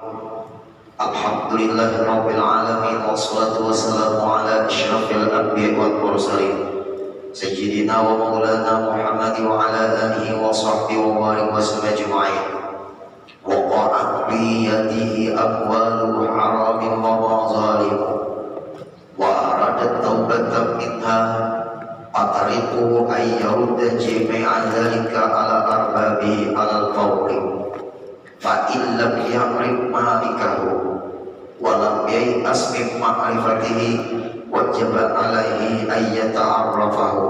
Alhamdulillah Rabbil Alamin, wassalatu wassalamu ala asyrafil anbiya wal mursalin Sayyidina wa maulana Muhammad wa ala alihi wa sahbihi wa barik wa sallam ajma'in. Wa qa'at bi yadihi aqwalu haramin wa mazalim wa aradat taubatan minha atariquhu ayyarudda jami'a dhalika ala arbabi ala al-fawqi fa illam ya'rif malikahu walam yai'as min ma'rifatihi wajib alaihi ayyata'arrafahu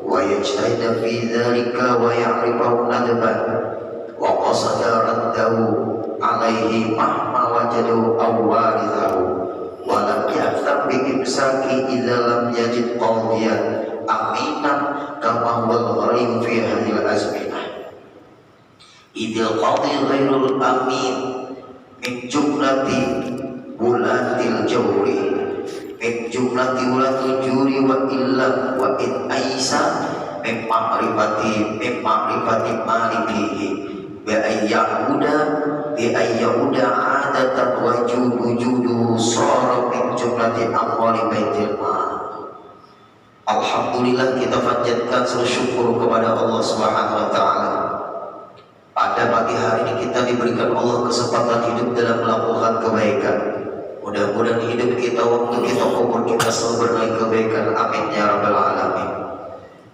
wa yajtahida fi dhalika wa ya'rifahu nadban wa qasada raddahu alaihi mahma wajadu awwarithahu walam ya'tham bi imsaki idha lam yajid qawdiyan aminan kama huwal gharim fi hadhil azminah idhil qawdi ghairul amin min jumlati wulatil jawri min jumlati wulatil juri wa illa wa in aisa min ma'rifati malikihi bi ayyahuda adatan wa wujudu sara min jumlati amwali baitil mal. Alhamdulillah, kita panjatkan syukur kepada Allah Subhanahu wa taala. Pada pagi hari ini kita diberikan Allah kesempatan hidup dalam melakukan kebaikan. Mudah-mudahan hidup kita, waktu kita, umur kita selalu bernilai kebaikan. Amin ya rabbal alamin.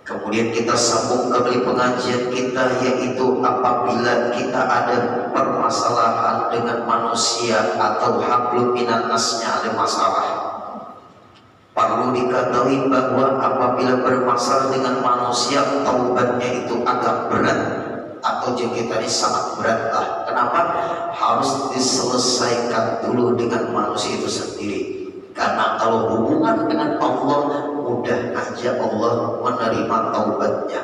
Kemudian kita sambung kembali pengajian kita, yaitu apabila kita ada permasalahan dengan manusia atau hablum minan nasnya ada masalah. Perlu diketahui bahwa apabila bermasalah dengan manusia, taubatnya itu agak berat atau kita ini sangat berat lah. Kenapa? Harus diselesaikan dulu dengan manusia itu sendiri. Karena kalau hubungan dengan Allah, mudah aja Allah menerima taubatnya.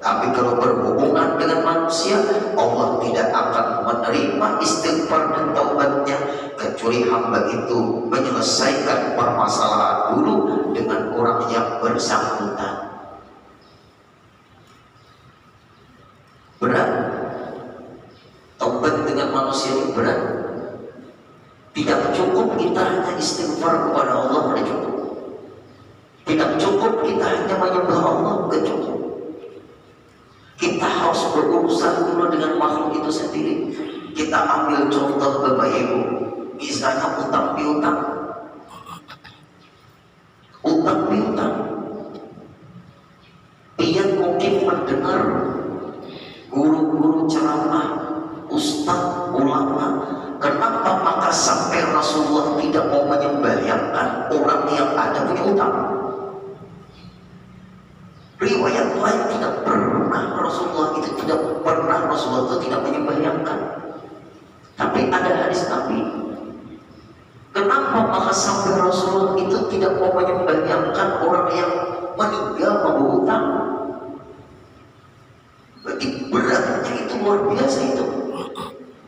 Tapi kalau berhubungan dengan manusia, Allah tidak akan menerima istighfar dan taubatnya kecuali hamba itu menyelesaikan permasalahan dulu dengan orang yang bersangkutan. Berat. Taubat dengan manusia ini berat. Tidak cukup kita hanya istighfar kepada Allah, tidak cukup. Tidak cukup kita hanya menyembah Allah, tidak cukup. Kita harus berurusan dulu dengan makhluk itu sendiri. Kita ambil contoh Bapak Ibu, misalnya utang piutang. Utang piutang. Dia mungkin mendengar guru-guru ceramah, ustaz, ulama. Kenapa maka sampai Rasulullah tidak mau menyembahyangkan orang yang ada punya utang? Riwayat lain tidak pernah Rasulullah itu tidak menyembahyangkan. Tapi ada hadis Nabi. Kenapa maka sampai Rasulullah itu tidak mau menyembahyangkan orang yang meninggal membawa utang? Berarti beratnya itu luar biasa itu.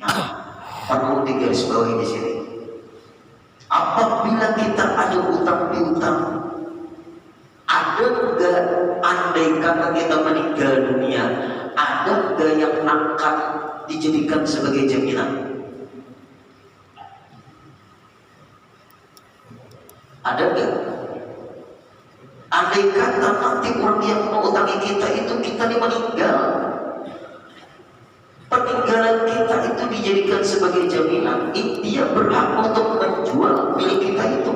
Nah, perlu digarisbawahi di sini. Apabila kita ada utang piutang, ada enggak, andai kata kita meninggal dunia, ada enggak yang akan dijadikan sebagai jaminan? Ada enggak? Andai kata nanti orang yang mengutangi kita itu kita meninggal, peninggalan kita itu dijadikan sebagai jaminan, dia berhak untuk menjual milik kita itu.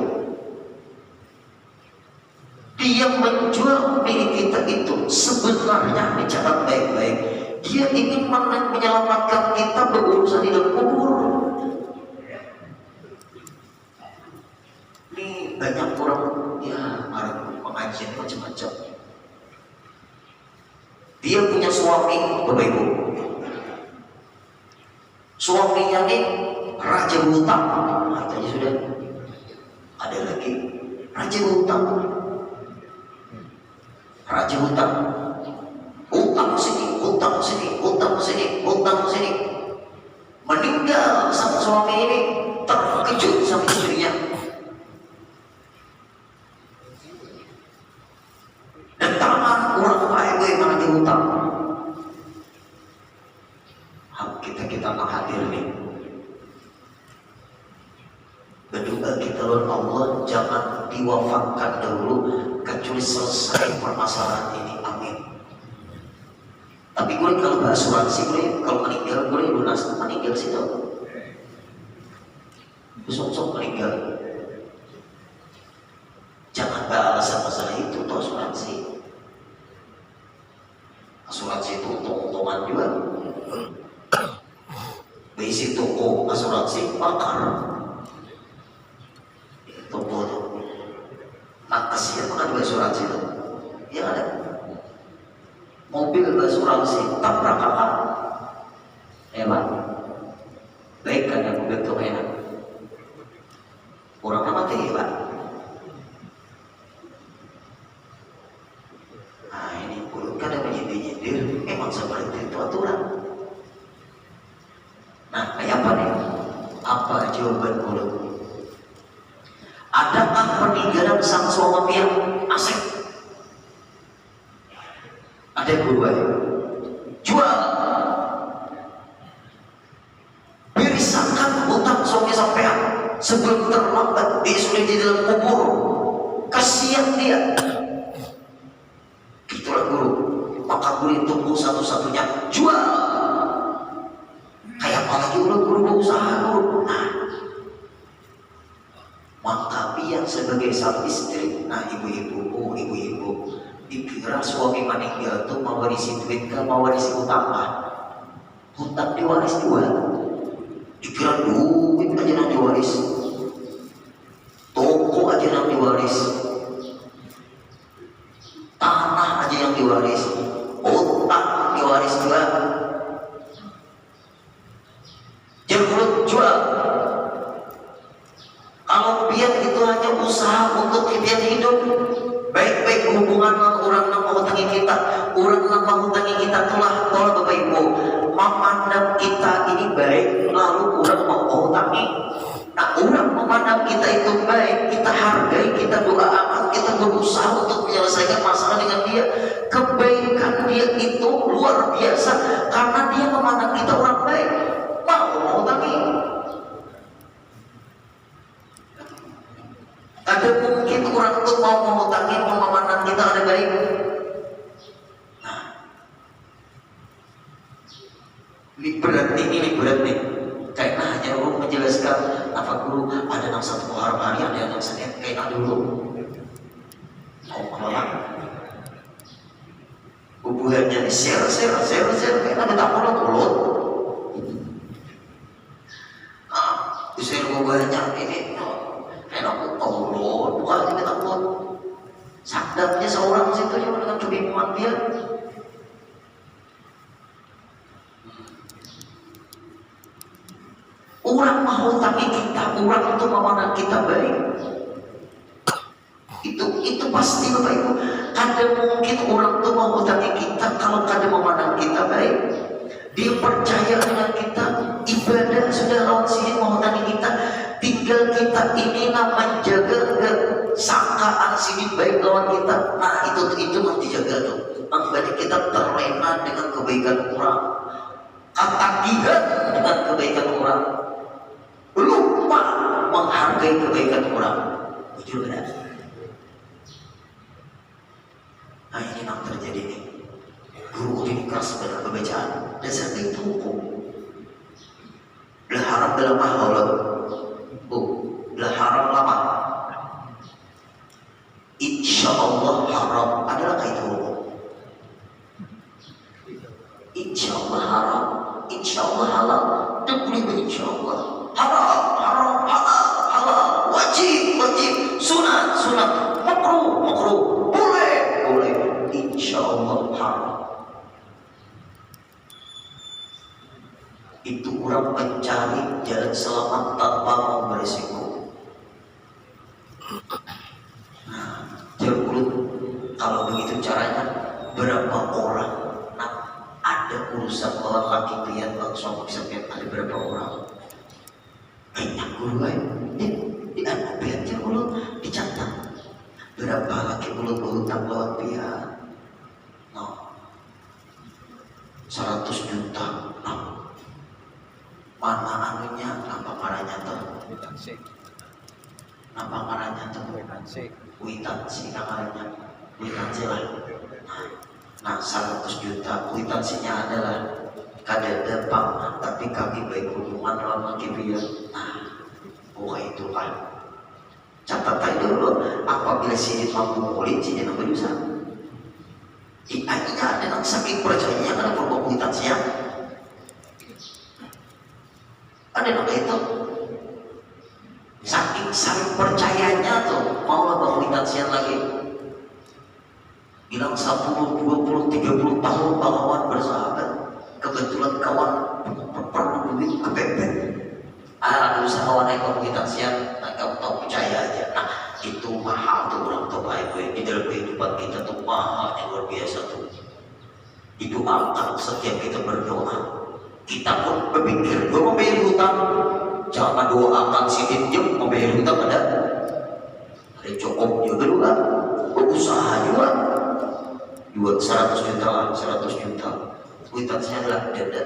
Dia menjual milik kita itu sebenarnya, dicatat baik-baik, dia ingin menyelamatkan kita berurusan di dalam kubur. Ini banyak orang ya marah pengajian macam-macam. Dia punya suami, Bapak Ibu. Suaminya ini raja hutang, katanya sudah. Ada lagi raja hutang. Raja hutang, utang sini, utang sini, utang sini, utang sini. Meninggal sama suami ini, terkejut sama istrinya. Dan tangan orang kaya bagaimana dihutang. Kita nggak hadir nih. doa kita lawan Allah jangan diwafatkan dahulu kecuali selesai permasalahan ini, amin. Tapi gue kalau berasuransi gue kalau meninggal gue lunas meninggal sih tau, besok meninggal. Jangan beralasan masalah itu tuh asuransi. Asuransi itu untung-untungan juga. Besi toko asuransi bakar. Toko tuh. Nah kasihan makan asuransi itu. Ya ada. Mobil asuransi tabrak kakak. Hebat. Baik kan yang mobil tuh enak. Kurang mati hebat. Nah ini pun kadang menyindir-nyindir, memang seperti itu aturan. Nah kayak apa nih? Apa jawaban mulut? Adakah peninggalan sang suami yang asik? Ada dua, jual, berisakan hutang suami sampean sebelum terlambat disulit di dalam kubur. Kasihan dia. Itulah guru. Maka guru tunggu satu-satunya jual. Kayak apalagi guru berusaha guru. Nah, maka biar sebagai sang istri, nah ibu-ibu, dikira suami meninggal tuh mau warisi duit ke mau warisi hutang lah. Hutang diwaris juga. Dikira duit aja yang diwaris, toko aja yang diwaris, tanah aja yang diwaris, hutang diwaris juga. Jangan jual. Kalau biar itu hanya usaha untuk biar hidup, baik-baik hubungan orang yang menghutangi kita, orang yang menghutangi kita telah Bapak Ibu memandang kita ini baik, lalu orang mau menghutangi. Nah orang memandang kita itu baik, kita hargai, kita doakan, kita berusaha untuk menyelesaikan masalah dengan dia. Kebaikan dia itu luar biasa karena dia memandang kita orang baik, mau menghutangi. Ada mungkin orang itu mau menghutangi, mau memandang kita ada baik. Nah, ini berat nih. Karena hanya guru menjelaskan apa guru ada yang satu Muharram hari, ada yang Senin, kayak dulu. Mau menolak. Hubungannya share, kayak ada tamu mulut. Nah, share hubungannya ini. Enak tolong, bukan aja kita buat sadapnya seorang situ yang dengan kebingungan dia. Orang mau tangi kita, orang itu memandang kita baik. Itu pasti Bapak Ibu. Kadang mungkin orang itu mau tangi kita kalau kadang memandang kita baik. Dia percaya dengan kita, ibadah sudah lawan sini mau tangi kita. Tinggal kita ini menjaga sangkaan sini baik lawan kita. Nah itu nanti jaga tuh. Makanya kita terlena dengan kebaikan orang, ketagihan dengan kebaikan orang, lupa menghargai kebaikan orang. Jujur benar. Nah ini yang terjadi nih. Guru ini keras pada pembacaan. Dasar itu hukum. Belah haram dalam mahal. Belah haram lama. Insya Allah haram adalah kaitu hukum. Insya Allah haram, insya Allah halal. Dan boleh insya Allah haram, halal, wajib, sunat, makruh, boleh. Insya Allah haram. Itu orang mencari jalan selamat tanpa mau berisiko. Nah, kalau begitu caranya, berapa orang ada urusan orang laki pian langsung sampai ada berapa orang? Banyak guru di anak pian guru dicatat berapa laki guru berhutang lawan pian? 100 juta. Mana anunya apa parahnya tuh? Apa ngarannya tuh? Kuitansi ngarannya. Kuitansi lah. Nah 100 juta kuitansinya adalah kada pang, tapi kami baik hubungan lama kibia. Nah, itu kan. Catat aja dulu, apabila si mampu kulit, si dia nampak dosa. Akhirnya ada yang saking percayanya karena berbuat kuitansinya. Ada yang itu. Saking percayanya tuh, mau lah kuitansian lagi. Bilang 10, 20, 30 tahun kawan bersahabat. Kebetulan kawan perlu duit kepepet. Ada usaha kawan yang kuitansian, kamu tahu percaya aja. Nah, itu mahal tuh orang tua baik di dalam kehidupan kita tuh mahal yang luar biasa tuh. Itu angkat setiap kita berdoa. Kita pun berpikir, gue mau bayar hutang. Jangan doakan si pinjam mau bayar hutang ada cukup juga dulu kan. Berusaha juga. 100 juta. Kuitansinya adalah denda.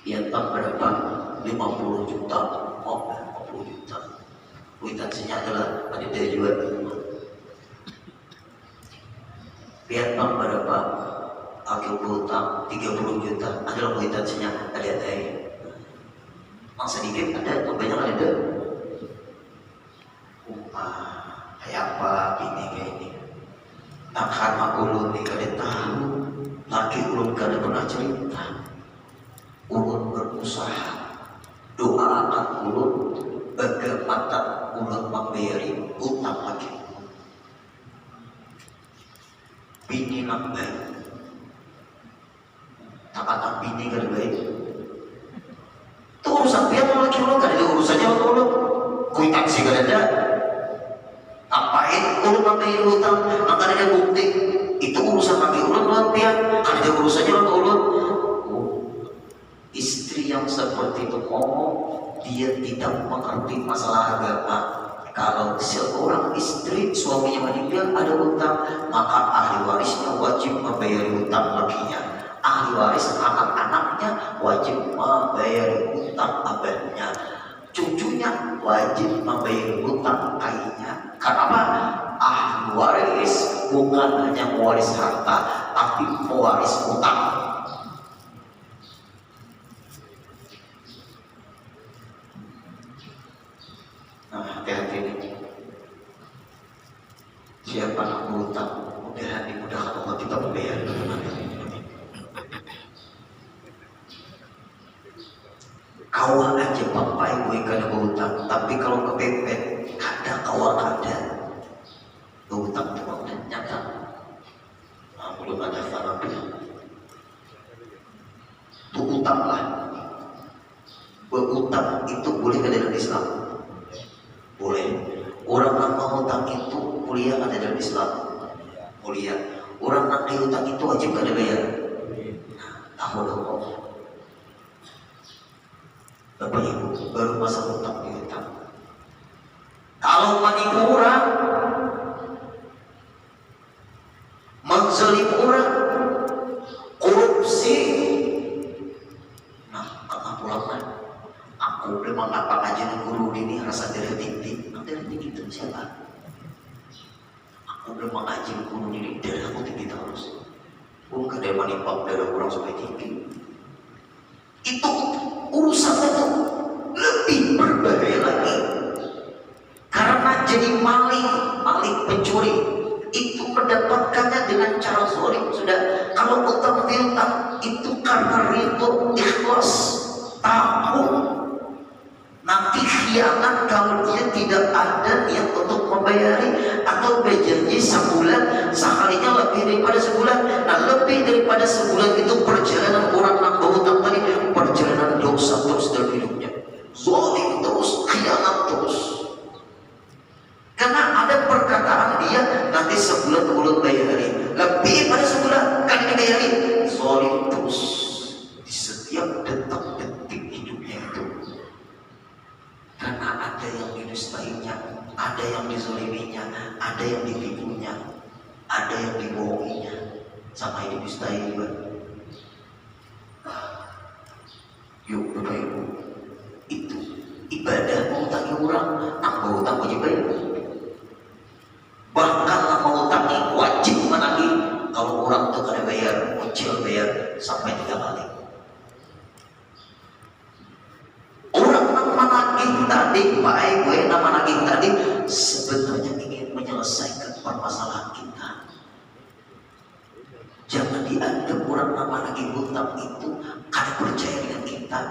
Yang berapa? 50 juta. Oh, 50 juta. Kuitansinya adalah ada juga. Vietnam berapa? Akil hutang 30 juta. Adalah kuitansinya ada. Yang sedikit ada, banyak ada. Kayak apa ini kayak ini. Tak karena ulun nih kada tahu, laki ulun kada pernah cerita. Ulun berusaha, doakan ulun bagaimana ulun membayari utang laki. Bini nak baik, tak kata bini kada baik. Itu urusan dia mau laki ulun kada ada urusannya sama ulun. Kuitansi kada ada. Ngapain ulun membayar utang? Maka ada bukti. Itu urusan laki ulun buat pihak. Kada ada urusannya sama ulun. Istri yang seperti itu ngomong, dia tidak mengerti masalah agama. Kalau seorang istri suaminya meninggal ada utang, maka ahli warisnya wajib membayar utang lakinya. Ahli waris anak-anaknya wajib membayar utang abahnya. Cucunya wajib membayar utang ayahnya. Kenapa? Ahli waris bukan hanya mewaris harta, tapi mewaris utang. Nah, hati-hati ini. Siapa yang berutang, mudah-mudahan dimudahkan Allah kita membayar. Kawan aja papai gue kada berutang, tapi kalau kepepet, kada kawan ada. Berutang itu maknanya nyata. Nah, belum ada farabnya. Berutang lah. Berutang itu boleh ke dalam Islam. Boleh. Orang yang mengutang itu kuliah ada dalam Islam. Mulia. Orang yang diutang itu wajib kada bayar. Tahu dong. Bapak Ibu baru masa utang diutang. Kalau menipu orang, menzalim orang, korupsi, nah tengah pulang kan. Aku memang apa aja nih guru ini rasa dari tinggi itu siapa? Aku memang ngaji guru ini dari aku tinggi terus. Aku gak ada menimpa dari orang sampai tinggi. Itu urusannya tuh lebih berbahaya lagi. Karena jadi maling pencuri itu mendapatkannya dengan cara zalim. Sudah kalau utang piutang itu karena ridho ikhlas tahu. Nanti khianat kalau dia tidak ada niat untuk membayari atau berjanji sebulan, sekalinya lebih daripada sebulan. Nah, lebih daripada sebulan itu perjalanan orang yang berhutang tadi, perjalanan dosa terus dalam hidupnya, zalim terus, khianat terus. Karena ada perkataan dia nanti sebulan bayari, lebih pada sebulan kan dibayari, zalim terus di setiap detik hidupnya itu. Karena ada yang didustainya, ada yang dizaliminya, ada yang ditipunya, ada yang dibohonginya, sama yang didustai juga. Yuk Bapak Ibu, itu ibadah utang kurang nambah hutang wajib bayar. Bahkan nambah hutang wajib menagih. Kalau orang tuh kada bayar, muncul bayar sampai 3 kali. Orang nama nagih tadi, Pak Gue nama nagih tadi sebenarnya ingin menyelesaikan permasalahan kita. Jangan dianggap orang nama nagih hutang itu kada percaya dengan kita.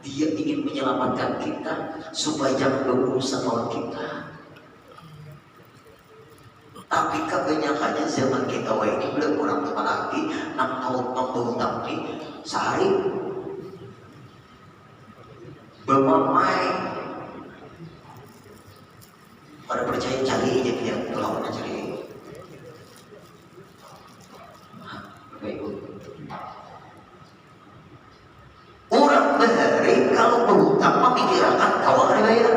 Dia ingin menyelamatkan kita supaya jangan berurusan lawan kita. Tapi kebanyakannya zaman kita ini belum orang teman lagi 6 tahun hutang nih sehari bermamai pada percaya cari aja dia lawannya cari. Orang bahari kalau berhutang memikirkan kau ada bayar.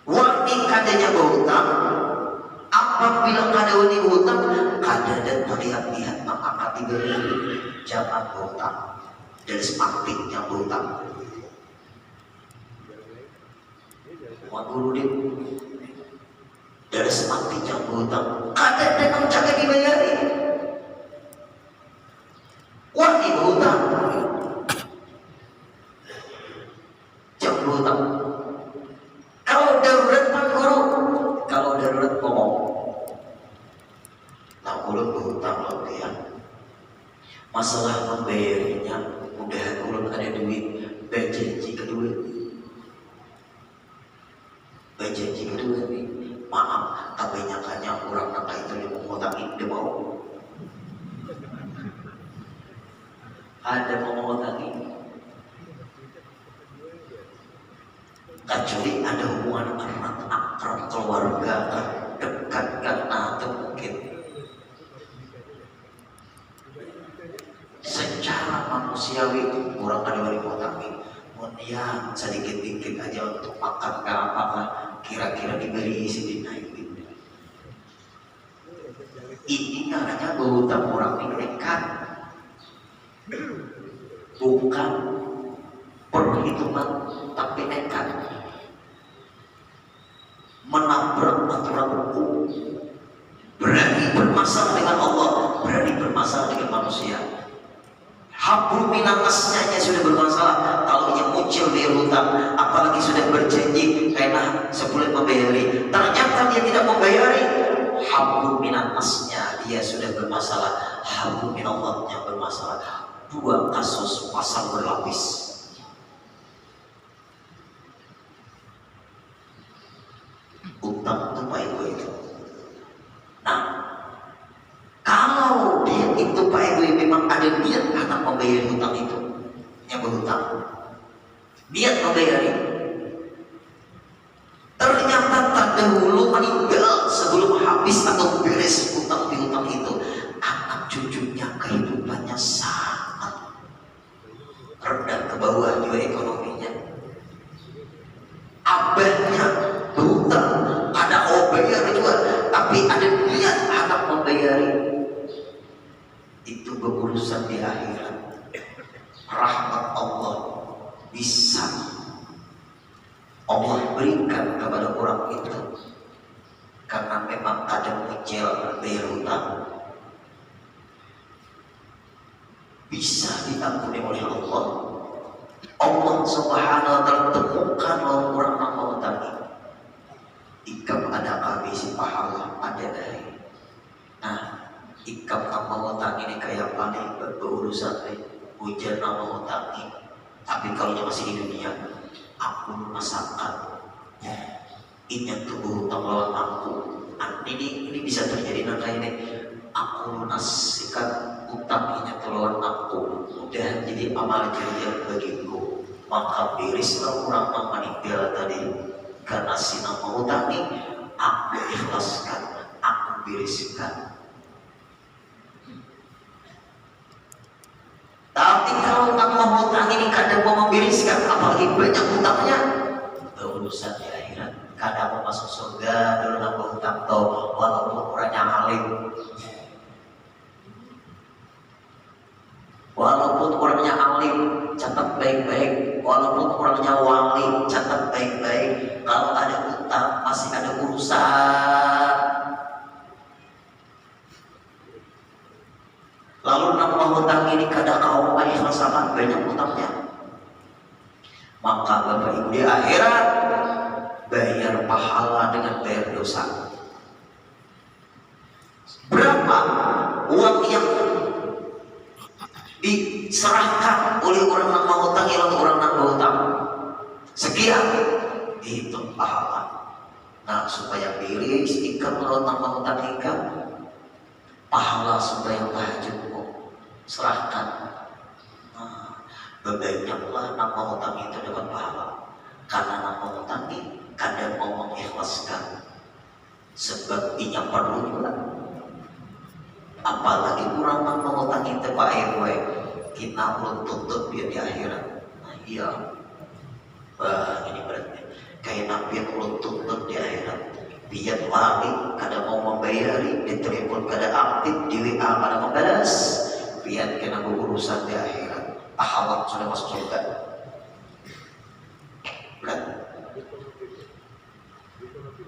Wani kadanya berhutang, apabila kada wani berhutang, kada dan melihat-lihat maka diberi jangan berhutang. Dari semakinnya berhutang. Waduh dia, dari semakinnya berhutang, kada dan jaga dibayari. Wani berhutang, jangan berhutang. Kalau darurat Pak Guru, kalau darurat ngomong, tak ulun berhutang loh ya. Masalah membayarnya, udah ulun ada duit, berjanji kedua, berjanji kedua nih. Maaf, tapi nyakanya orang nangka itu dia mau ngutangin, dia mau. Ada mau ngutangin. Kecuali ada hubungan erat akrab keluarga dekat karena atau mungkin secara manusiawi orang ada wali kotamin ya sedikit-dikit aja untuk makan ke apa kira-kira diberi isi dinaik ini namanya berhutang orang ini nekat bukan perhitungan tapi nekat menabrak aturan hukum, berani bermasalah dengan Allah, berani bermasalah dengan manusia. Hablu minanasnya sudah bermasalah. Kalau yang muncul bayar hutang, apalagi sudah berjanji karena sebulan membayari, ternyata dia tidak membayari. Hablu minanasnya dia sudah bermasalah, hablu minallahnya bermasalah. 2 kasus pasal berlapis. Utang itu Pak Ibu itu. Nah, kalau dia itu Pak Ibu memang ada niat anak membayar hutang itu, yang berhutang, niat membayari, ternyata tak dahulu meninggal sebelum habis atau beres hutang piutang itu, anak cucunya kehidupannya sangat rendah ke bawah juga ekonominya. Abahnya berhutang, ada bayar juga, tapi ada niat anak membayari, itu berurusan di akhirat. Rahmat Allah bisa Allah berikan kepada orang itu karena memang ada muncul bayar hutang, bisa diampuni oleh Allah. Allah Subhanahu wa ta'ala temukan orang nama hutang ini. Ikam ada kabisi pahala ada dari. Nah, ikam nama hutang ini kayak paling berurusan hujan nama hutang ini. Tapi kalau masih di dunia, aku masakan. Ini tubuh hutang lawan aku. Ini bisa terjadi nanti ini. Aku lunasikan utang ini lawan aku. Udah jadi amal jariah bagiku. Maka berislah orang yang meninggal tadi. Karena si nama hutang ini aku ikhlaskan, aku bereskan. Tapi kalau nama hutang ini kadang mau membereskan, apalagi banyak hutangnya, berurusan di akhirat. Kadang mau masuk surga dulu nama hutang tau, walaupun orangnya alim, walaupun orangnya alim, catat baik-baik, walaupun orangnya wali, Maka Bapak Ibu di akhirat bayar pahala dengan bayar dosa. Berapa uang yang diserahkan oleh orang yang mau hutang ilang orang yang mau hutang? Sekian, itu pahala. Nah, supaya beres ikan orang mau hutang ikan, pahala supaya tahajud serahkan. Nah, banyaklah nak mau hutang itu dapat pahala. Karena nak mau hutang kadang mau mengikhlaskan, sebab dia perlu juga. Apalagi orang mau hutang itu Pak Ewe, kita belum tutup dia di akhirat. Nah, iya. Wah, ini berarti kayak Nabi yang belum tutup di akhirat. Biar lari kada mau membayari, ditelepon kada aktif, di WA kada membalas. Biar kena berurusan di akhirat. Pahala sudah masuk surga. Berarti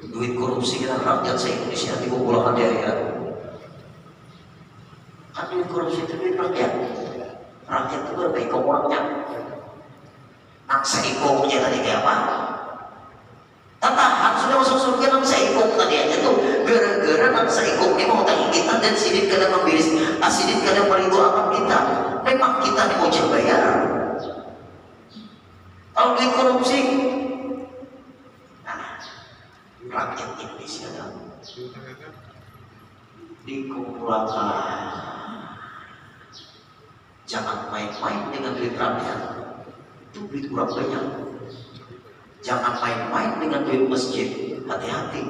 duit korupsi kita rakyat se-Indonesia dikumpulkan di akhirat. Kan duit korupsi itu duit rakyat. Rakyat itu berapa ikut orangnya. Nak seikomnya tadi kayak apa? Tatahan sudah masuk surga nak seikom tadi aja tuh. Gara-gara nak seikom ini mau tanya kita dan sidin kadang membiris, asidin kadang meribu akan kita. Memang kita nih mau bayar. Kalau duit korupsi, nah, rakyat Indonesia kan dikumpulkan. Jangan main-main dengan duit rakyat. Itu duit kurang banyak. Jangan main-main dengan duit masjid. Hati-hati.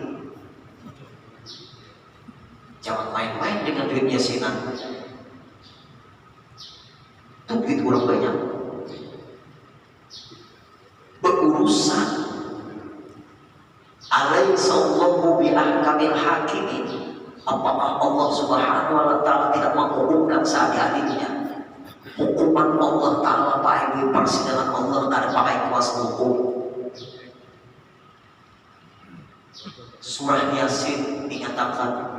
Jangan main-main dengan duit yasinan. Itu duit kurang banyak. Berurusan Alaihissallahu bi'ahkamil hakimin. Apakah Allah Subhanahu wa ta'ala tidak menghukumkan seadil-adilnya? Hukuman Allah Ta'ala pakai persidangan Allah kada pakai kuasa hukum. Surah Yasin dinyatakan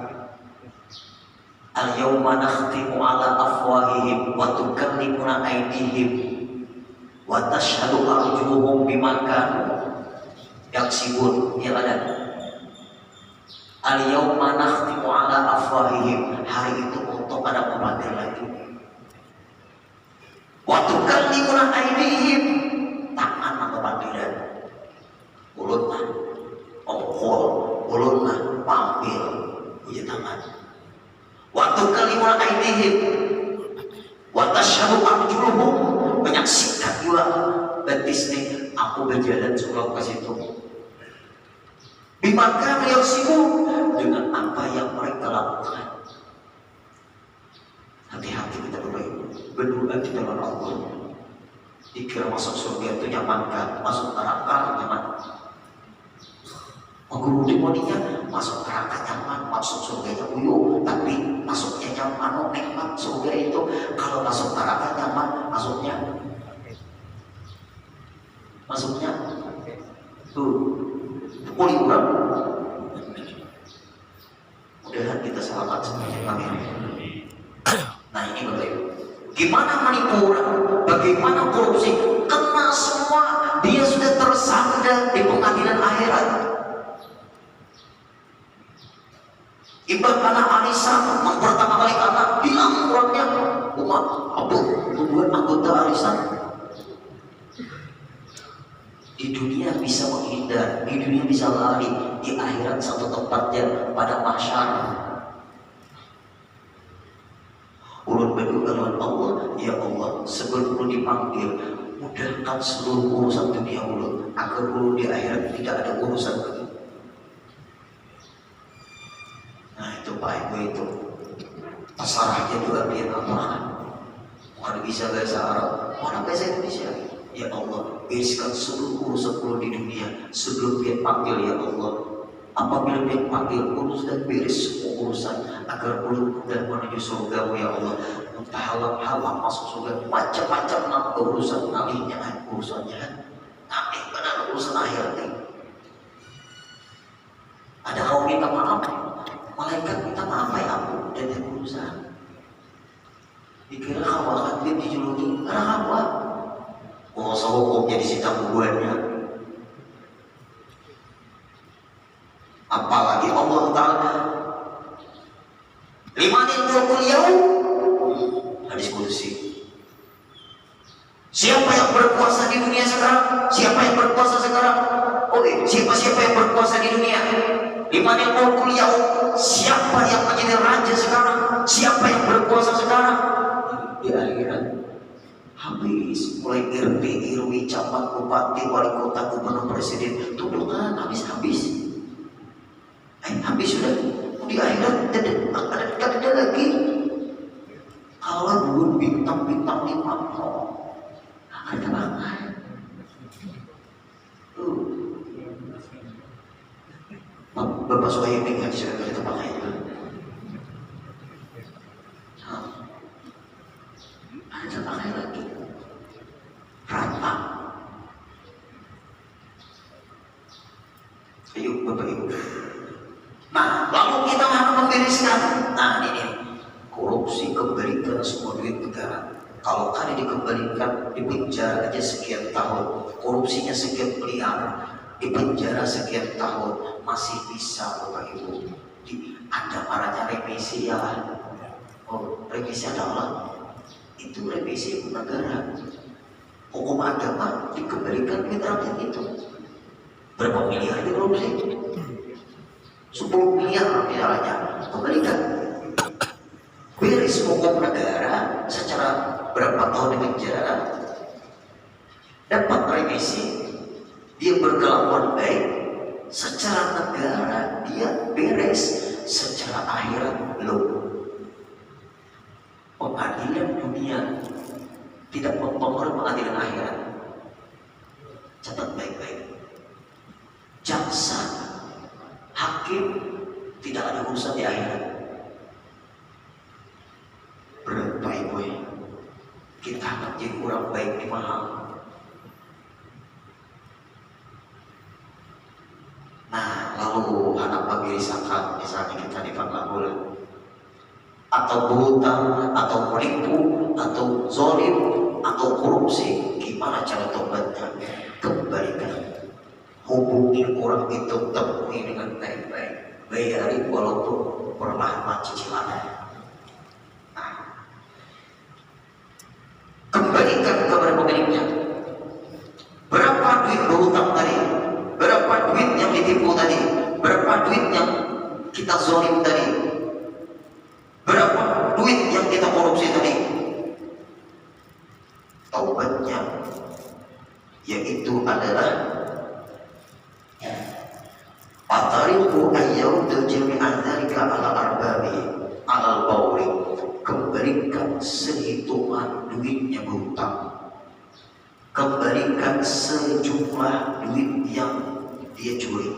Al-yawma nakhtimu ala afwahihim wa tukallimuna aydihim wa tashhadu arjuluhum bima kanu yaksibun. Ya ada Al-yawma nakhtimu ala afwahihim, hari itu untuk ada pemanggil lagi. Waktu kalimuna aidihim, tangan atau panggilan, mulutnya ongkol, mulutnya pampil, punya tangan. Waktu kalimuna aidihim, watashadu arjuluhum, menyaksikan juga betisnya aku berjalan surau ke situ. Bimakan yang sibuk dengan apa yang mereka lakukan. Hati-hati kita berdoa di dalam Allah. Dikira masuk surga itu nyaman kan? Masuk neraka nyaman. Menggurudi modinya masuk neraka nyaman, masuk surganya uyuh, tapi masuknya nyaman, nikmat surga itu. Kalau masuk neraka nyaman, masuknya tuh pukul kurang. Mudahan kita selamat semuanya. Amin. Nah ini Bapak Ibu, gimana menipu orang, bagaimana korupsi, kena semua, dia sudah tersandar di pengadilan akhirat. Ibarat anak arisan, pertama kali anak bilang orangnya, umat, apa, tujuan anggota arisan. Di dunia bisa menghindar, di dunia bisa lari, di akhirat satu tempatnya pada mahsyar. Ulun berdoa kepada Allah, ya Allah, sebelum dipanggil, mudahkan seluruh urusan dunia ulun, agar ulun di akhirat tidak ada urusan lagi. Nah itu Pak Ibu itu, pasarahnya juga biar apakan. Bukan bisa bahasa Arab, mana bahasa Indonesia? Ya Allah, bereskan seluruh urusan di dunia sebelum dia panggil ya Allah. Apabila dia panggil urus dan beres semua urusan agar ulun mudah menuju surga ya Allah. Halang-halang masuk surga, macam-macam nama urusan nalinya urusannya. Tapi benar urusan akhirat ini. Ada kau minta maaf, malaikat minta maaf ya aku dan dia urusan. Dikira kau akan dia dijuluki karena apa? Penguasa hukum jadi sidang bubuannya. Apalagi Allah Ta'ala limanil mulkul yaum, hadis qudsi. Siapa yang berkuasa di dunia sekarang? Siapa yang berkuasa sekarang? Oke, siapa yang berkuasa di dunia? Limanil mulkul yaum, siapa yang menjadi raja sekarang? Siapa yang berkuasa sekarang? Di akhirat habis, mulai RT, RW, camat, bupati, wali kota, gubernur, presiden, tuduhan habis. Habis sudah. Di akhirat ada lagi. Kalau dulu bintang-bintang di mana? Ada banget. Bapak Suhaimi haji sudah kita pakai itu. Ada pakai lagi. Rata. Ayo Bapak Ibu. Nah, lalu kita harus membereskan. Nah, ini korupsi, kembalikan semua duit negara. Kalau kali dikembalikan, di penjara aja sekian tahun, korupsinya sekian miliar, di penjara sekian tahun, masih bisa Bapak Ibu. Ada marahnya revisi ya. Oh, revisi adalah itu revisi negara. Hukum agama dikembalikan duit rakyat itu. Berapa miliar di korupsi? 10 miliar misalnya, kembalikan. Beres hukum negara secara berapa tahun di penjara, dapat remisi, dia berkelakuan baik, secara negara dia beres, secara akhirat belum. Pengadilan dunia tidak mempengaruhi pengadilan akhirat. Catat baik-baik. Jaksa, hakim tidak ada urusan di akhirat. Berapa ibu ya? Kita akan jadi kurang baik di mahal. Nah, lalu anak bagi zakat, misalnya kita dipanggil bola, atau berhutang, atau menipu, atau zolim, atau korupsi, gimana cara tobatnya? Kembalikan. Hubungi orang itu, temui dengan baik-baik, bayari walaupun perlahan cicilannya. Nah, kembalikan kepada pemiliknya. Berapa duit berhutang tadi? Berapa duit yang ditipu tadi? Berapa duit yang kita zolim tadi? Berapa duit yang kita korupsi tadi? Taubatnya yaitu adalah Atariku ayyaudu jami'an dzalika ala arbabi alal bauri, kembalikan sehitungan duitnya berhutang, kembalikan sejumlah duit yang dia curi,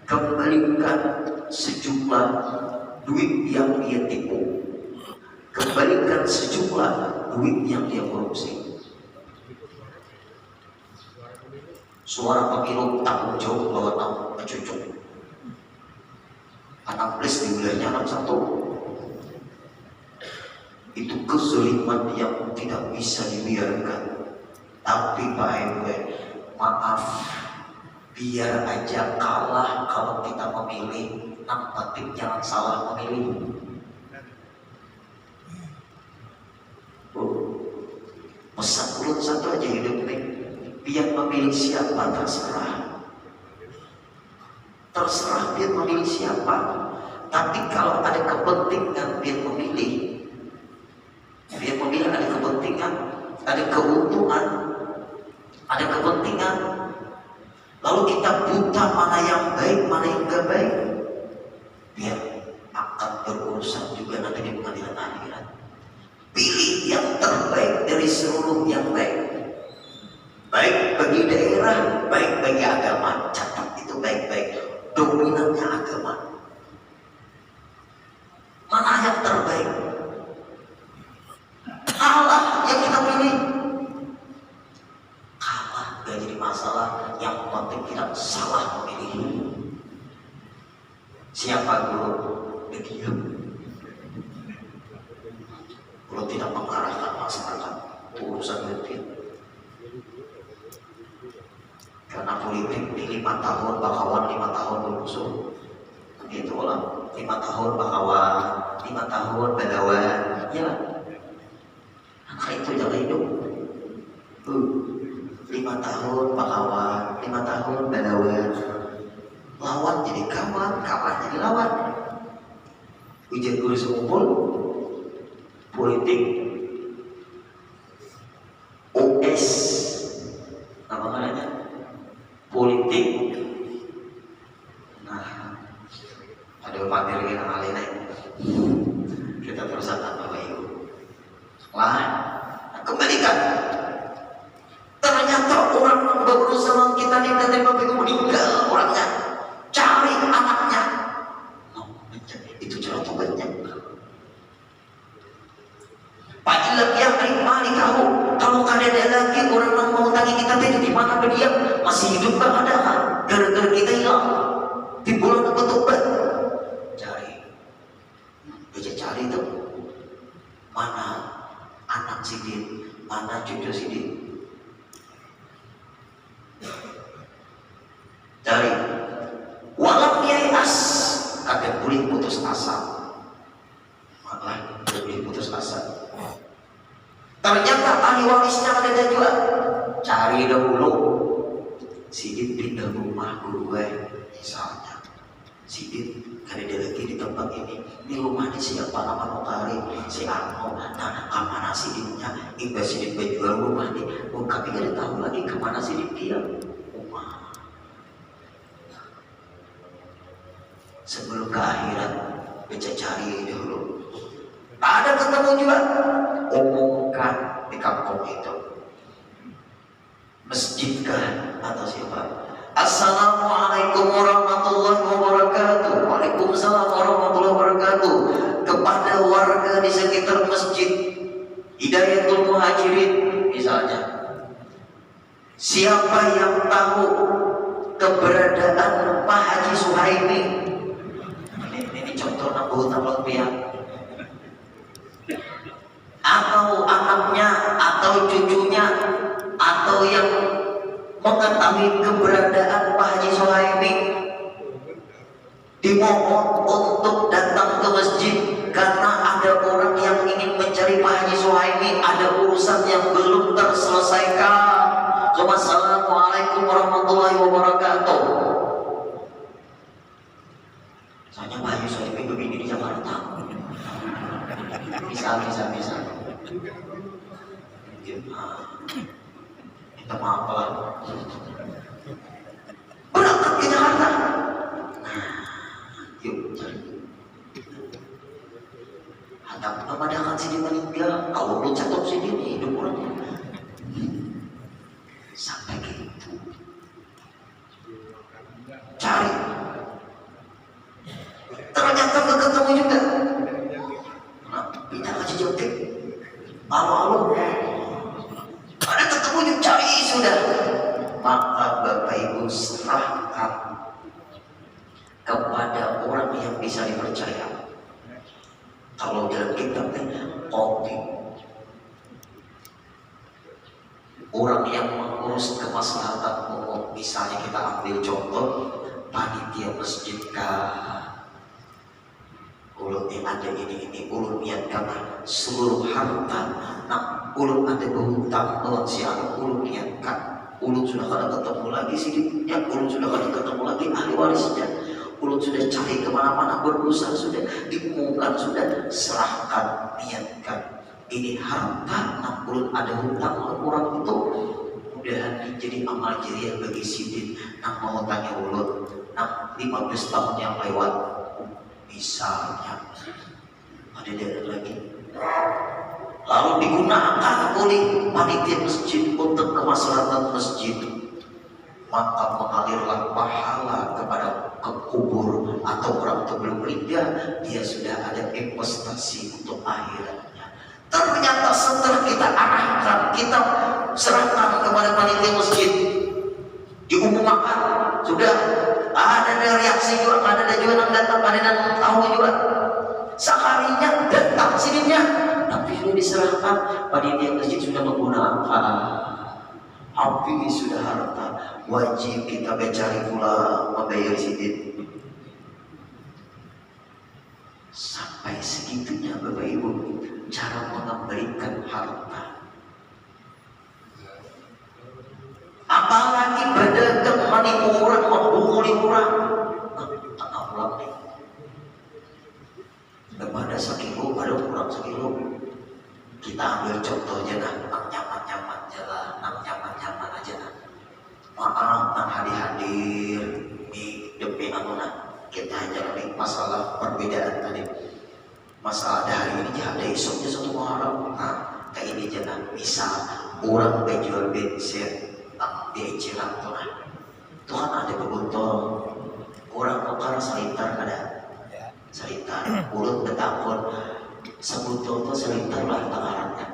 kembalikan sejumlah duit yang dia tipu, kembalikan sejumlah duit yang dia korupsi. Suara pemilu tanggung jawab bahwa tanggung cucu. Anak pres di wilayahnya 61. Itu kezaliman yang tidak bisa dibiarkan. Tapi Pak RW, maaf, biar aja kalah kalau kita memilih, yang penting jangan salah memilih. Pesan mulut satu aja hidup nih. Biar memilih siapa terserah biar memilih siapa. Tapi kalau ada kepentingan biar memilih ada kepentingan, ada keuntungan, ada kepentingan, lalu kita buta mana yang baik mana yang gak baik, biar akan berurusan juga nanti di pengadilan akhirat. Pilih yang terbaik dari seluruh yang baik. Baik bagi daerah, baik bagi agama. Catat itu baik-baik. Dominannya agama. Mana yang terbaik? Allah yang kita pilih. Kalah gak jadi masalah. Yang penting tidak salah memilih. Siapa guru? Diam. Kalau tidak mengarahkan masyarakat, urusan duit. Karena politik di 5 tahun bakawan, 5 tahun bermusuh. Gitu ulang, 5 tahun bakawan, 5 tahun belawan. Ya, maka itu jangan hidup. 5 tahun bakawan, 5 tahun belawan. Lawan jadi kawan, kawan jadi lawan. Ujian guru sekumpul politik OS apa namanya? Politik. Nah, ada materi yang alena kita terusakan Bapak Ibu. Kembalikan. Ternyata orang yang berusaha kita nih dari Bapak Ibu meninggal orangnya. Cari anaknya. Itu cara tobatnya. Pak Ilam yang terima kamu. Kalau kalian ada lagi orang yang mau tanya kita tadi di mana dia masih hidup kan ada kan? Gara-gara kita hilang di bulan Oktober. Cari, bisa cari itu mana anak Sidin, mana cucu Sidin. Cari, walau yai'as, kagak boleh putus asa. Malah boleh putus asa. Ternyata ahli warisnya ada juga. Cari dahulu. Sidin pindah rumah gue, misalnya. Sidin karena dia lagi di tempat ini. Di rumahnya siapa nama notari? Si Arno. Nah, kemana Sidinnya? Iba Sidin berjual rumah nih. Oh, kami gak tahu lagi kemana Sidin dia. Rumah. Sebelum ke akhirat, baca cari dahulu. Ada ketemu juga. Umumkan di kampung itu. Masjidkah atau siapa? Assalamualaikum warahmatullahi wabarakatuh. Waalaikumsalam warahmatullahi wabarakatuh. Kepada warga di sekitar masjid Hidayatul Muhajirin misalnya, siapa yang tahu keberadaan Pak Haji Suhaimi? Ini contoh Nabi Muhammad atau anaknya atau cucunya atau yang mengetahui keberadaan Pak Haji Suhaimi, dimohon untuk datang ke masjid karena ada orang yang ingin mencari Pak Haji Suhaimi, ada urusan yang belum terselesaikan. Assalamualaikum warahmatullahi wabarakatuh. Soalnya Pak Haji Suhaimi begini di Jakarta. Bisa. Minta maaf lah. Berangkat ke Jakarta. Yuk cari. Hadap kepada akan sini meninggal. Kalau lu catok sini hidup orangnya. Sampai gitu. Cari. Ternyata gak ketemu juga. Pindah ke Cijotik. Malu-malu. Ada ketemu juga cari sudah. Maka Bapak Ibu serahkan kepada orang yang bisa dipercaya. Kalau dalam kitabnya kopi, orang yang mengurus kemaslahatan umum, misalnya kita ambil contoh panitia masjid kah, ulun yang ada ini ulun niatkan seluruh harta. Nah, ulun ada berhutang lawan si anak, ulun niatkan. Ulun sudah kada ketemu lagi sidiknya, ulun sudah kada ketemu lagi ahli warisnya. Ulun sudah cari kemana-mana, berusaha sudah, diumumkan sudah, serahkan, niatkan. Ini harta, nah ulun ada hutang orang itu, mudahan menjadi amal jariah bagi sidin. Nah mau tanya ulun, nah 15 tahun yang lewat, misalnya ada daerah lagi, lalu digunakan oleh panitia masjid untuk kemaslahatan masjid, maka mengalirlah pahala kepada kubur atau orang itu belum meninggal, dia sudah ada investasi untuk akhiratnya. Ternyata setelah kita arahkan, kita serahkan kepada panitia masjid, diumumkan sudah ada reaksi juga, ada juga yang datang, ada yang tahu juga. Sekalinya datang sininya, tapi sudah diserahkan panitia masjid sudah menggunakan. habis sudah harta, wajib kita mencari pula membayar sidin. Sampai segitunya Bapak Ibu cara mengembalikan harta. Apalagi berdagang menipu orang, membunguli orang. Tanah orang nih. Daripada sekilo, pada kurang sekilo. Kita ambil contohnya nah, nang nyaman-nyaman aja lah, nang nyaman-nyaman aja nah. Maaf, nang hadir-hadir di demi amunah. Kita hanya nih masalah perbedaan tadi. Masalah hari ini ada esoknya satu Muharram. Nah, kayak ini aja nah. Misal orang penjual bensin di Cilang tuh nah. Tuhan ada bebotol. Orang tukar salitar kada. Salitar, urut betapun. Sebutol tuh salitar lah takarannya.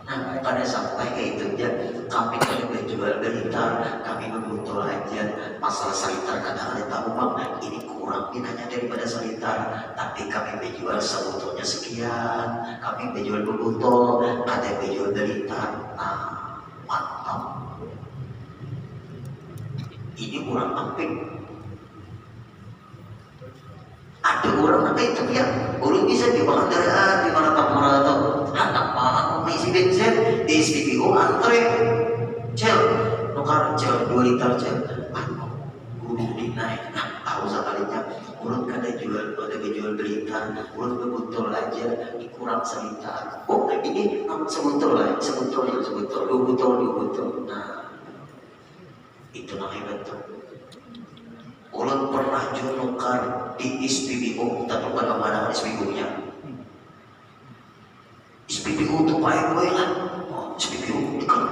Nah, pada sampai kayak itu aja, kami kalau menjual belitar, kami berbutol aja. Masalah salitar kadang ada tahu bang, ini kurang minatnya daripada salitar. Tapi kami menjual sebutolnya sekian, kami menjual berbutol, ada menjual belitar. Nah, mantap. Ini kurang amping. Ada orang nanti itu ya, orang bisa di Pangandaran, di mana Tapura atau anak mahal mengisi bensin di SPBU antre, cel, nukar cel 2 liter cel, guru dinaik, nah tahu sekalinya, orang kada jual, ada jual berita, orang berbotol aja, dikurang seliter. Oh ini sebotol lah, sebotol, 2 botol, nah itu namanya betul. Orang pernah jual nukar di SPBU, tapi bukan kemana SPBU-nya. SPBU itu baik-baik lah. SPBU kan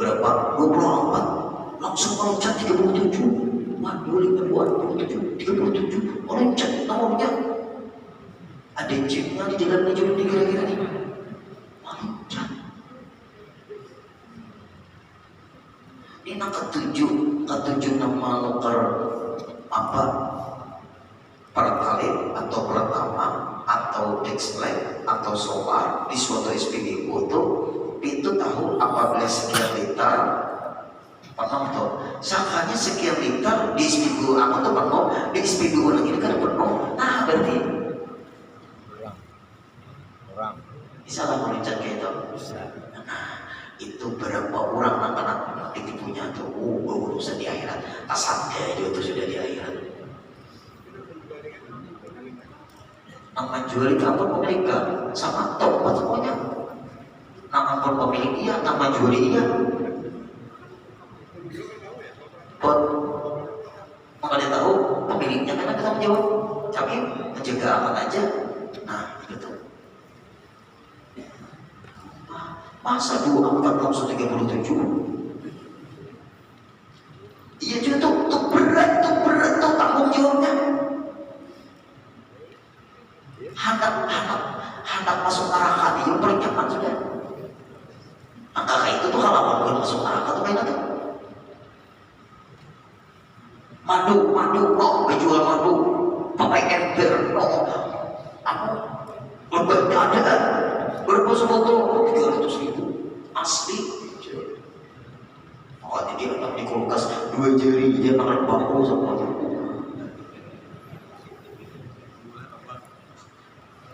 berapa? 24. Langsung meloncat 37. Waduh, 37. Meloncat nomornya. Ada chipnya di dalam meja ini kira-kira nih. Meloncat. Ini ketujuh nama nukar apa? Pertalite atau pertama atau Dexlite atau solar di suatu SPBU itu tahu apabila sekian liter penuh tuh. Sangkanya sekian liter di SPBU apa tuh penuh, di SPBU lagi ini kan penuh. Nah berarti kurang. Bisa lah meloncat kayak itu. Nah itu berapa orang anak-anak ditipunya tuh, urusan di akhirat. Asapnya itu sudah di akhirat. Nama jual itu apa pemiliknya sama top semuanya. Nama pemilik iya, nama jual iya. Buat nggak tahu pemiliknya kan ada tanggung jawab. Tapi menjaga aman aja. Nah itu. Masa 24 langsung 37? Iya juga tuh berat tuh tanggung jawabnya. Hendak masuk neraka dia paling nyaman sudah. Angka kayak itu tuh kalau mau masuk neraka tuh kayak gitu. Madu, jual madu, pakai ember, apa? Obatnya ada, berapa sebotol 300.000 asli. Makanya dia anak di kulkas 2 jari dia makan bambu sama aja.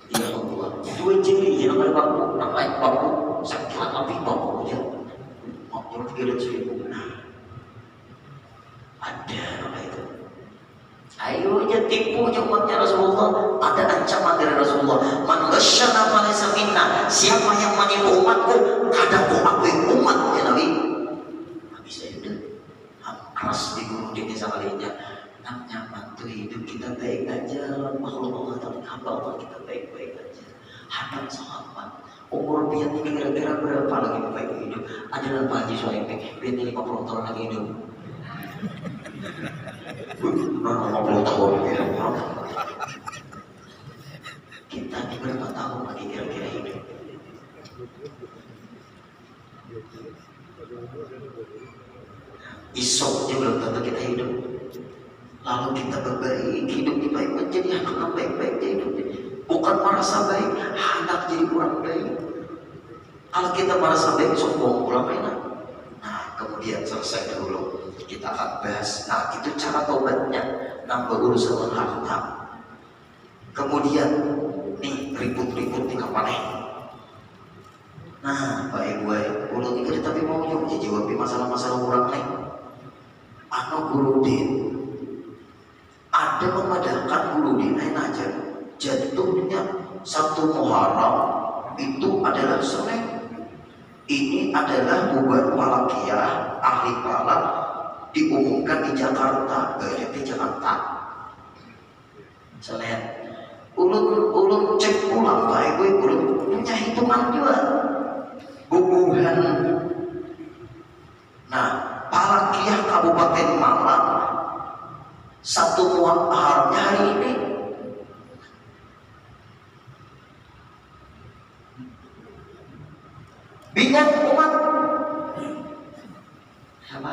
Dia membuat 2 jari dia makan bambu, namanya bambu, sakit lebih bambu aja. Makanya 300.000. Ada apa itu? Ayo aja tipu umatnya Rasulullah. Ada ancaman dari Rasulullah. Man ghasyana falaysa minna. Siapa yang menipu umatku, kada ku akui umat ya Nabi. Habis itu keras di guru di desa kalinya. Nyaman tuh hidup kita baik aja. Makhluk Allah tapi hamba Allah kita baik-baik aja. Hadap sahabat. Umur biar ini kira-kira berapa lagi baik hidup? Adalah Pak Haji Soeimik. Biar ini 50 tahun lagi hidup. 50 tahun ya. Kita ini berapa tahun lagi kira-kira hidup? Esoknya belum tentu kita hidup. Lalu kita berbaik, hidup di baik menjadi anak baik-baik hidup. Bukan merasa baik, anak jadi kurang baik. Kalau kita merasa baik, sombong, ulama enak. Nah, kemudian selesai dulu, kita akan bahas. Nah, itu cara tobatnya, nambah urusan harta. Kemudian, nih ribut-ribut nih kapan. Nah, Pak Ibu, ulo tiga tapi mau nyoba jawab masalah-masalah orang nih. Ano gurudin, ada memadahkan gurudin aja. Jatuhnya satu Muharram itu adalah Senin. Ini adalah buat Malakiyah ahli balak diumumkan di Jakarta, di Jakarta. Senin. Ulun cek pulang Pak Ibu, ulun punya hitungan juga. Hubungan. Nah, Malakiyah Kabupaten Malang satu Muharramnya hari ini. Bingung umat sama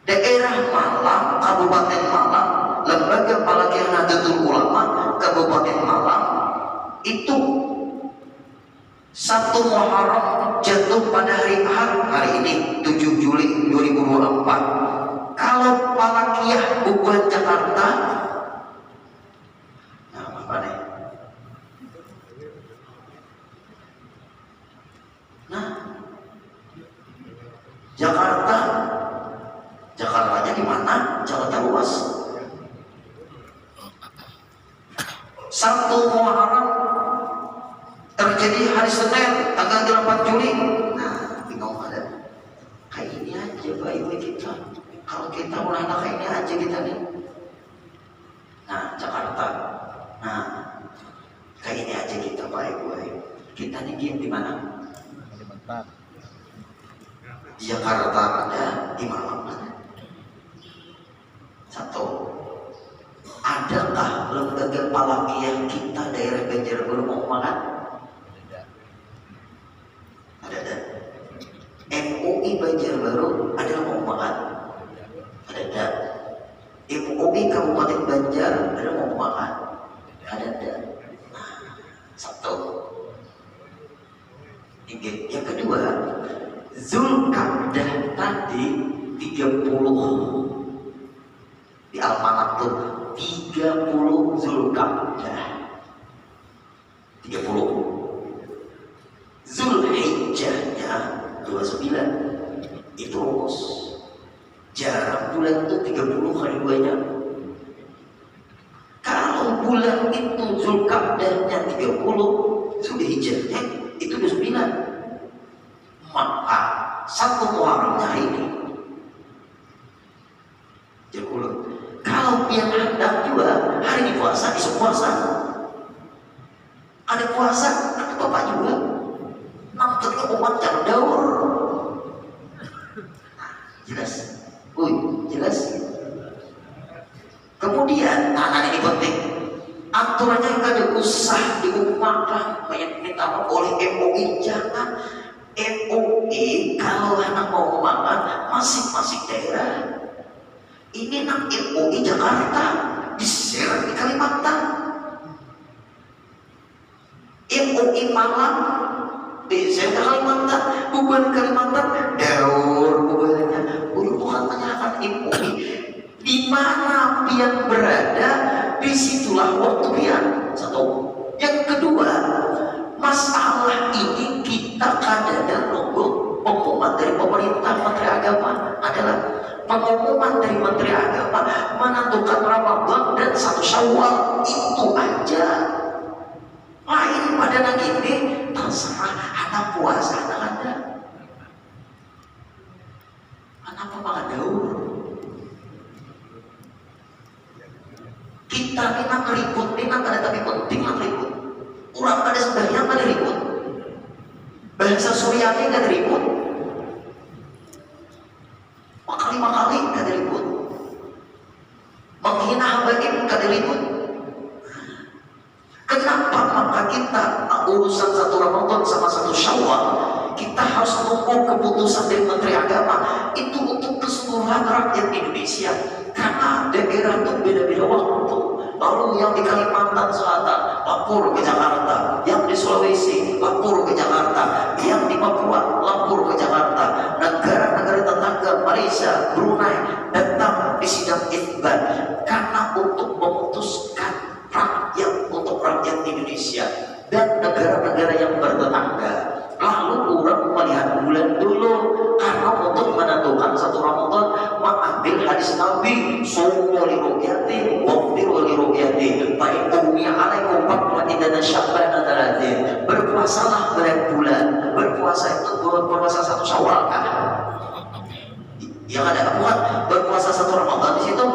daerah Malang, Kabupaten Malang, Lembaga Malakiyah Nahdlatul Ulama Kabupaten Malang itu satu Muharram jatuh pada hari Ahad hari ini 7 Juli 2024. Kalau Malakiyah Bubuhan Jakarta, nah apa nih? Nah, Jakartanya di mana? Jakarta luas. Satu Muharram terjadi hari Senin tanggal 8 Juli. Nah, bingung ada. Kayak ini aja Pak Ibu kita. Kalau kita mulai kayak ini aja kita nih. Nah, Jakarta. Nah, kayak ini aja kita Pak Ibu. Kita nih diam di mana? Di Jakarta ada, di Malang ada. Satu, adakah lembaga Malakiyah kita daerah Banjarbaru mau makan? Ada. MUI Banjarbaru ada mau makan? Ada. MUI Kabupaten Banjar ada mau makan? Ada. Nah, satu. Yang kedua, Zulkaadah tadi 30 di almanak tuh 30 Zulkaadah 30 Zulhijjahnya 29 itu rumus jarak bulan itu 30 kali 2 nya. Kalau bulan itu Zulkaadahnya 30 Zulhijjahnya itu 29, maka satu Muharramnya hari ini. Jadi kalau yang hendak juga hari ini puasa, esok puasa. Ada puasa, ada bapak juga. Namanya umat jangan daur. Jelas? Jelas? Kemudian, ini penting. Aturannya kada usah diumpamakan banyak minta maaf oleh MUI. Jangan MUI kalau anak mau makan masing-masing daerah. Ini nak MUI Jakarta di-share di Kalimantan, MUI Malang di-share di Kalimantan, bukan Kalimantan daur bukannya. Bukan tanyakan MUI di mana pian berada, disitulah waktu pian. Satu. Yang kedua, masalah ini kita kadang nunggu pengumuman dari pemerintah, Menteri Agama adalah pengumuman dari Menteri Agama menentukan Ramadan dan 1 Syawal, itu aja. Lain pada lagi ini terserah anak puasa anak makan daur. Kita ini nak ribut, ini nak ada tapi penting nak ribut. Orang ada sembahyang ada ribut. Bahasa Suryani ada ribut. Makali ada ribut. Menghina habaib ada ribut. Kenapa maka kita urusan 1 Ramadan sama 1 Syawal kita harus menunggu keputusan dari Menteri Agama itu untuk keseluruhan rakyat Indonesia, karena daerah itu beda-beda waktu. Lalu yang di Kalimantan Selatan lapor ke Jakarta, yang di Sulawesi lapor ke Jakarta, yang di Papua lapor ke Jakarta. Negara-negara tetangga Malaysia, Brunei datang di sidang isbat karena untuk memutuskan rakyat, untuk rakyat Indonesia dan negara-negara yang bertetangga. Lalu orang melihat bulan dulu karena untuk menentukan satu Ramadan mengambil hadis Nabi sumu li ru'yati waqtiru li ru'yati fa ummiya alaikum faqad dan syabban talatin. Berpuasalah bulan, berpuasa itu berpuasa satu Syawal kan? Yang ada bukan berpuasa satu Ramadan di situ.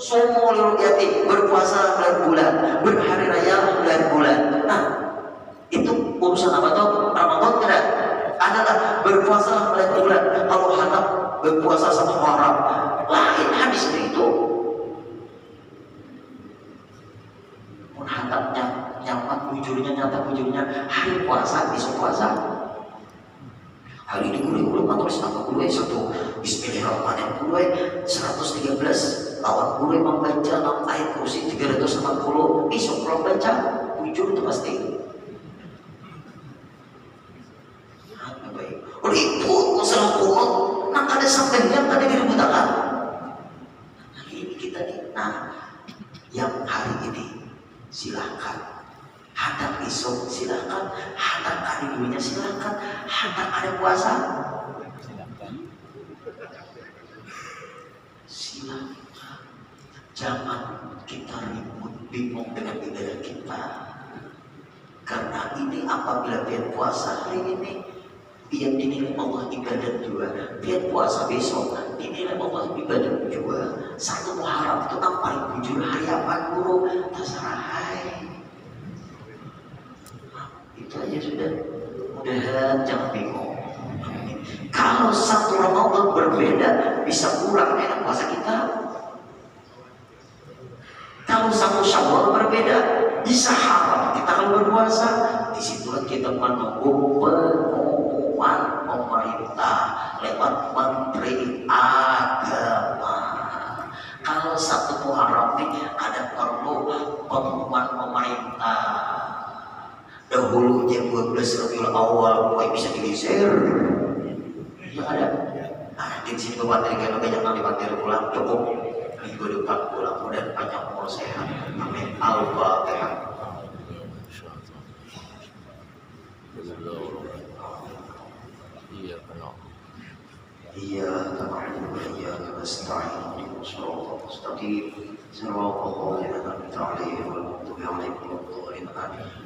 Sumu li ru'yati, berpuasa bulan, berhari raya bulan. Nah, itu urusan apa tuh? Ramadan tidak adalah berpuasa bulan. Kalau hendak berpuasa satu Muharram, lain hadisnya itu. Pun hendaknya nyata bujurnya hari puasa, besok puasa. Hari ini gue tulis nama gue satu Bismillahirrahmanirrahim gue 113 lawan gue membaca 6 ayat kursi 360 besok kalau baca bujur itu pasti. Oleh itu masalah umat nak ada sampai yang tadi diributakan. Hari ini kita nah yang hari ini silahkan, hendak besok silahkan, hendak hari dulunya silahkan, hendak ada puasa silahkan. Jangan kita ribut bingung dengan ibadah kita, karena ini apabila dia puasa hari ini dia dinilai Allah ibadah juga, dia puasa besok dinilai Allah ibadah juga. Satu Muharram itu kan paling bujur hari apa guru terserah hai. Itu aja sudah, mudahan jangan bingung. Kalau satu Ramadan berbeda bisa kurang enak puasa kita. Kalau satu Syawal berbeda bisa haram kita kalau berpuasa. Disitulah kita menunggu pengumuman pemerintah lewat Menteri Agama. Kalau satu Muharram ini ada perlu pengumuman pemerintah. Dahulunya 12 Rabiul Awal mulai bisa digeser. Yang ada. Nah, di sini Bapak dari kalau banyak yang dipanggil pulang cukup minggu depan pulang dan panjang umur sehat. Amin. Al-Fatihah. إياك نعبد وإياك نستعين اهدنا الصراط المستقيم صراط الذين أنعمت عليهم غير المغضوب عليهم ولا الضالين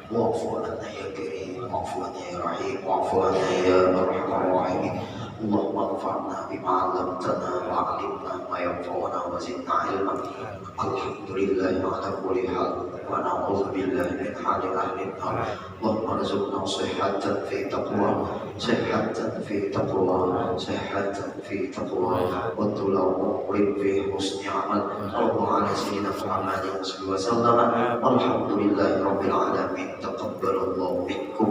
واعف عنا يا كريم واعف عنا يا رحيم واعف عنا يا أرحم الراحمين اللهم انفعنا بما علمتنا وعلمنا ما ينفعنا وزدنا علما الحمد لله على كل حال ونعوذ بالله من حال أهل النار اللهم ارزقنا صحة في تقوى صحة في تقوى صحة في تقوى وطول عمر في حسن عمل اللهم على سيدنا محمد صلى الله عليه وسلم الحمد لله رب العالمين تقبل الله منكم